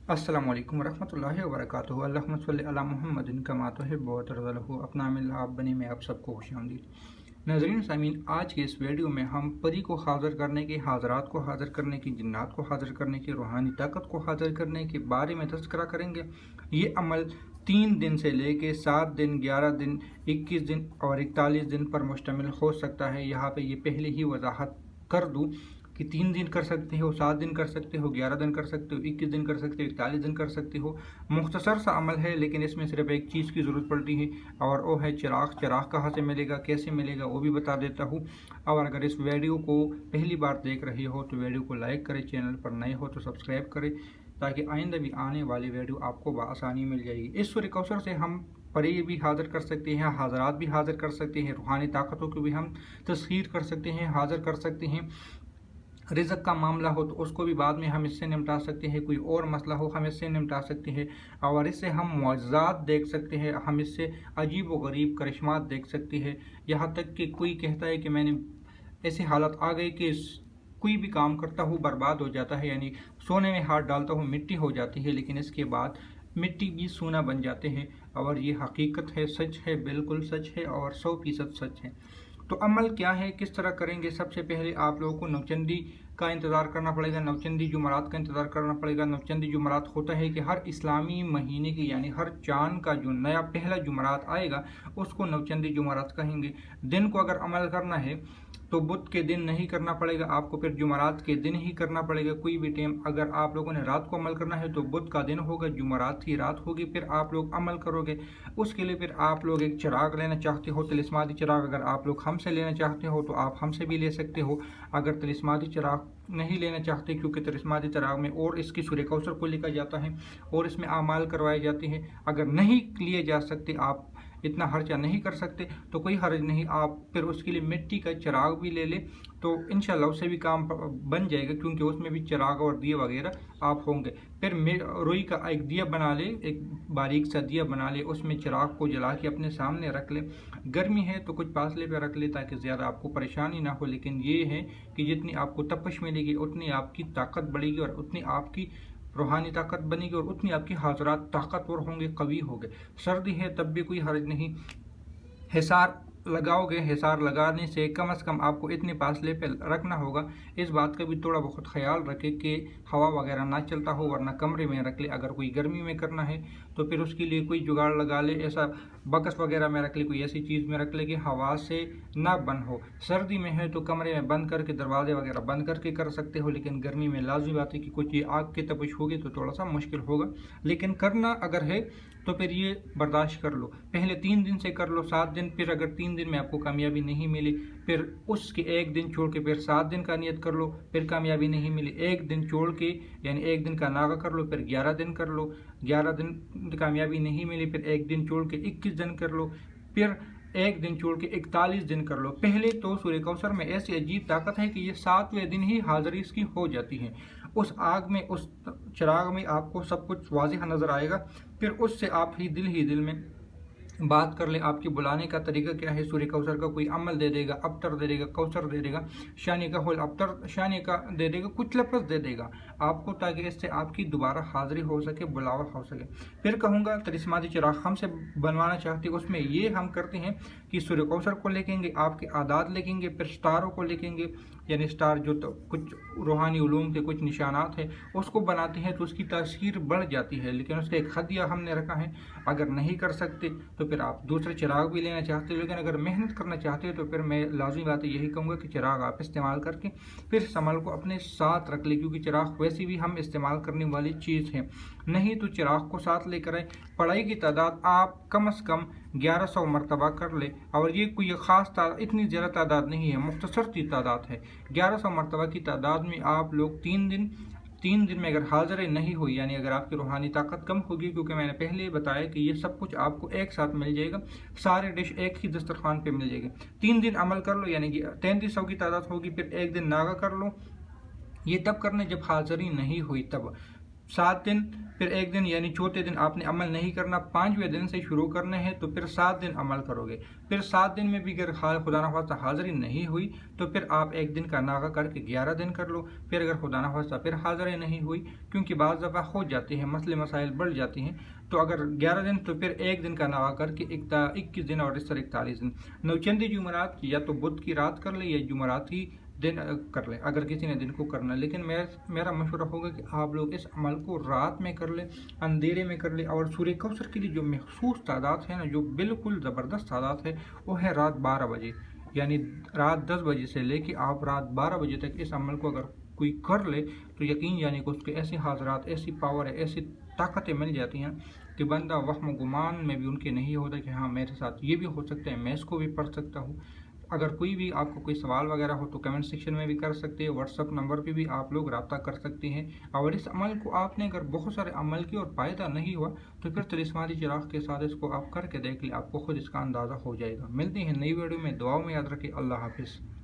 अस्सलामु अलैकुम वरहमतुल्लाहि वबरकातुहू। अल्लाहुम्मा सल्लि अला मुहम्मदिन कमा तुहिब्बु व तर्ज़ा। अपना मिल आप बने में आप सबको खुशामदीद। नाज़रीन सामीन, आज के इस वीडियो में हम परी को हाज़िर करने के, हाज़रात को हाज़िर करने की, जिन्नात को हाज़िर करने की, रूहानी ताकत को हाज़िर करने के बारे में तज़किरा करेंगे। ये अमल 3 दिन से लेके 7 दिन, 11 दिन, 21 दिन और 41 दिन पर मुश्तमिल हो सकता है। यहाँ पे ये पहले ही वजाहत कर दूँ कि 3 दिन कर सकते हो, 7 दिन कर सकते हो, 11 दिन कर सकते हो, 21 दिन कर सकते हो, 41 दिन कर सकते हो। मुख्तसर सा अमल है, लेकिन इसमें सिर्फ एक चीज़ की ज़रूरत पड़ती है और वो है चिराग। चिराग कहाँ से मिलेगा, कैसे मिलेगा, वो भी बता देता हूँ। और अगर इस वीडियो को पहली बार देख रहे हो तो वीडियो को लाइक करें, चैनल पर नए हो तो सब्सक्राइब करें, ताकि आइंदा भी आने वाली वीडियो आपको बआसानी मिल जाएगी। इस सूरह कौसर से हम परी भी हाज़िर कर सकते हैं, हाज़रात भी हाज़िर कर सकते हैं, रूहानी ताकतों को भी हम तस्खीर कर सकते हैं, हाज़िर कर सकते हैं। रिज़्क़ का मामला हो तो उसको भी बाद में हम इससे निपटा सकते हैं, कोई और मसला हो हम इससे निपटा सकते हैं, और इससे हम मुआज़ात देख सकते हैं, हम इससे अजीब व गरीब करिश्मात देख सकते हैं। यहाँ तक कि कोई कहता है कि मैंने ऐसे हालत आ गई कि कोई भी काम करता हूँ बर्बाद हो जाता है, यानी सोने में हाथ डालता हूँ मिट्टी हो जाती है, लेकिन इसके बाद मिट्टी भी सोना बन जाते हैं। और ये हकीकत है, सच है, बिल्कुल सच है और 100% सच है। तो अमल क्या है, किस तरह करेंगे? सबसे पहले आप लोगों को नवचंदी का इंतज़ार करना पड़ेगा, नवचंदी जुमरात का इंतज़ार करना पड़ेगा। नवचंदी जुमरात होता है कि हर इस्लामी महीने की, यानी हर चांद का जो नया पहला जुमरात आएगा उसको नवचंदी जुमरात कहेंगे। दिन को अगर अमल करना है तो बुध के दिन नहीं करना पड़ेगा आपको, फिर जुमरात के दिन ही करना पड़ेगा कोई भी टाइम। अगर आप लोगों ने रात को अमल करना है तो बुध का दिन होगा, जुमरात की रात होगी, फिर आप लोग अमल करोगे। उसके लिए फिर आप लोग एक चिराग लेना चाहते हो, तिलिस्माती चिराग, अगर आप लोग हमसे लेना चाहते हो तो आप हमसे भी ले सकते हो। अगर तिलिस्माती चिराग नहीं लेना चाहते, क्योंकि तिलिस्माती चिराग में और इसकी सूरह कौसर को लिखा जाता है और इसमें आमाल करवाए जाते हैं, अगर नहीं लिए जा सकते, आप इतना खर्चा नहीं कर सकते तो कोई हर्ज नहीं, आप फिर उसके लिए मिट्टी का चिराग भी ले लें तो इंशाल्लाह उससे भी काम बन जाएगा, क्योंकि उसमें भी चिराग और दिया वगैरह आप होंगे। फिर रुई का एक दिया बना ले, एक बारीक सा दिया बना ले, उसमें चिराग को जला के अपने सामने रख ले। गर्मी है तो कुछ फासले पे रख ले ताकि ज़्यादा आपको परेशानी ना हो, लेकिन ये है कि जितनी आपको तपश मिलेगी उतनी आपकी ताकत बढ़ेगी और उतनी आपकी रूहानी ताकत बनेगी और उतनी आपकी हाजरात ताकतवर होंगे, कवी होंगे। सर्दी है तब भी कोई हर्ज नहीं, हिसार लगाओगे, हिसार लगाने से कम कम आपको इतने फासले पे रखना होगा। इस बात का भी थोड़ा बहुत ख्याल रखें कि हवा वगैरह ना चलता हो, वरना कमरे में रख ले। अगर कोई गर्मी में करना है तो फिर उसके लिए कोई जुगाड़ लगा ले, ऐसा बकस वगैरह में रख ले, कोई ऐसी चीज़ में रख ले कि हवा से ना बंद हो। सर्दी में है तो कमरे में बंद करके, दरवाजे वगैरह बंद करके कर सकते हो, लेकिन गर्मी में लाजमी बात है कि कुछ ये आग की तपिश होगी तो थोड़ा सा मुश्किल होगा, लेकिन करना अगर है तो फिर ये बर्दाश्त कर लो। पहले 3 दिन से कर लो, 7 दिन, फिर अगर 3 दिन में आपको कामयाबी नहीं मिली फिर उसके एक दिन छोड़ के फिर 7 दिन का नियत कर लो, फिर कामयाबी नहीं मिली, एक दिन छोड़ के यानी एक दिन का नागा कर लो, फिर 11 दिन कर लो, 11 दिन कामयाबी नहीं मिली, फिर एक दिन छोड़ के 21 दिन कर लो, फिर एक दिन छोड़ के 41 दिन कर लो। पहले तो सूरह कौसर में ऐसी अजीब ताकत है कि ये 7वें दिन ही हाज़िरी इसकी हो जाती है। उस आग में, उस चिराग में आपको सब कुछ वाज़िह नज़र आएगा, फिर उससे आप ही दिल में बात कर ले। आपके बुलाने का तरीका क्या है, सूरह कौसर का कोई अमल दे देगा, अब्तर दे देगा, कौसर दे देगा, शानी का होल अब्तर शानी का दे देगा, कुछ लफ्ज़ दे देगा आपको, ताकि इससे आपकी दोबारा हाज़िरी हो सके, बुलावा हो सके। फिर कहूँगा तिलिस्माती चिराग हमसे बनवाना चाहते, उसमें ये हम करते हैं कि सूरह कौसर को लिखेंगे, आपके आदात लिखेंगे, फिर स्टारों को लिखेंगे, यानी स्टार जो तो कुछ रूहानी उलूम के कुछ निशानात है उसको बनाते हैं तो उसकी तासीर बढ़ जाती है, लेकिन उसका एक खदिया हमने रखा है। अगर नहीं कर सकते तो फिर आप दूसरे चिराग भी लेना चाहते हो, लेकिन अगर मेहनत करना चाहते हो तो फिर मैं लाजमी बात यही कहूँगा कि चिराग आप इस्तेमाल करके फिर संभल को अपने साथ रख ले, क्योंकि चिराग वैसे भी हम इस्तेमाल करने वाली चीज़ है। नहीं तो चिराग को साथ लेकर आए। पढ़ाई की तादाद आप कम से कम 1100 मरतबा कर ले, और ये कोई ख़ास इतनी ज़्यादा तादाद नहीं है, मुख्तसर सी तादाद है। 1100 मरतबा की तादाद में आप लोग 3 दिन में अगर हाजिर नहीं हुई, यानी अगर आपकी रूहानी ताकत कम होगी, क्योंकि मैंने पहले ही बताया कि ये सब कुछ आपको एक साथ मिल जाएगा, सारे डिश एक ही दस्तरखान पे मिल जाएगी। 3 दिन अमल कर लो, यानी कि 3300 की तादाद होगी, फिर एक दिन नागा कर लो। ये तब करने जब हाजिरी नहीं हुई तब। 7 दिन, फिर 1 दिन, यानी चौथे दिन आपने अमल नहीं करना, 5वें दिन से शुरू करने हैं, तो फिर 7 दिन अमल करोगे। फिर 7 दिन में भी अगर खुदा न खास्ता हाज़िरी नहीं हुई तो फिर आप 1 दिन का नागा करके 11 दिन कर लो। फिर अगर खुदा न खास्ता फिर हाज़िरी नहीं हुई, क्योंकि बाज़ दफ़ा हो जाती हैं, मसले मसाइल बढ़ जाती हैं, तो अगर 11 दिन तो फिर 1 दिन का नागा करके 21 दिन और इस तरह 41 दिन। नौचंदी जुमरात या तो बुध की रात कर ले या जुमरात की दिन कर लें, अगर किसी ने दिन को करना है। लेकिन मेरा मशवरा होगा कि आप लोग इस अमल को रात में कर लें, अंधेरे में कर लें। और सूर्य कौसर के लिए जो मखसूस तादाद है ना, जो बिल्कुल ज़बरदस्त तादाद है, वो है रात 12 बजे, यानी रात 10 बजे से लेके आप रात 12 बजे तक इस अमल को अगर कोई कर ले तो यकीन जाने कि उसके ऐसी हाजरात, ऐसी पावर है, ऐसी ताकतें मिल जाती हैं कि बंदा वहम गुमान में भी उनके नहीं होता कि हाँ मेरे साथ ये भी हो सकता है, मैं इसको भी पढ़ सकता हूँ। अगर कोई भी आपको कोई सवाल वगैरह हो तो कमेंट सेक्शन में भी कर सकते हैं, व्हाट्सअप नंबर पे भी आप लोग रब्ता कर सकते हैं। और इस अमल को आपने अगर बहुत सारे अमल किए और फ़ायदा नहीं हुआ तो फिर तिलिस्माती चिराग के साथ इसको आप करके देख लें, आपको खुद इसका अंदाज़ा हो जाएगा। मिलते हैं नई वीडियो में, दुआओं में याद रखें। अल्लाह हाफिज़।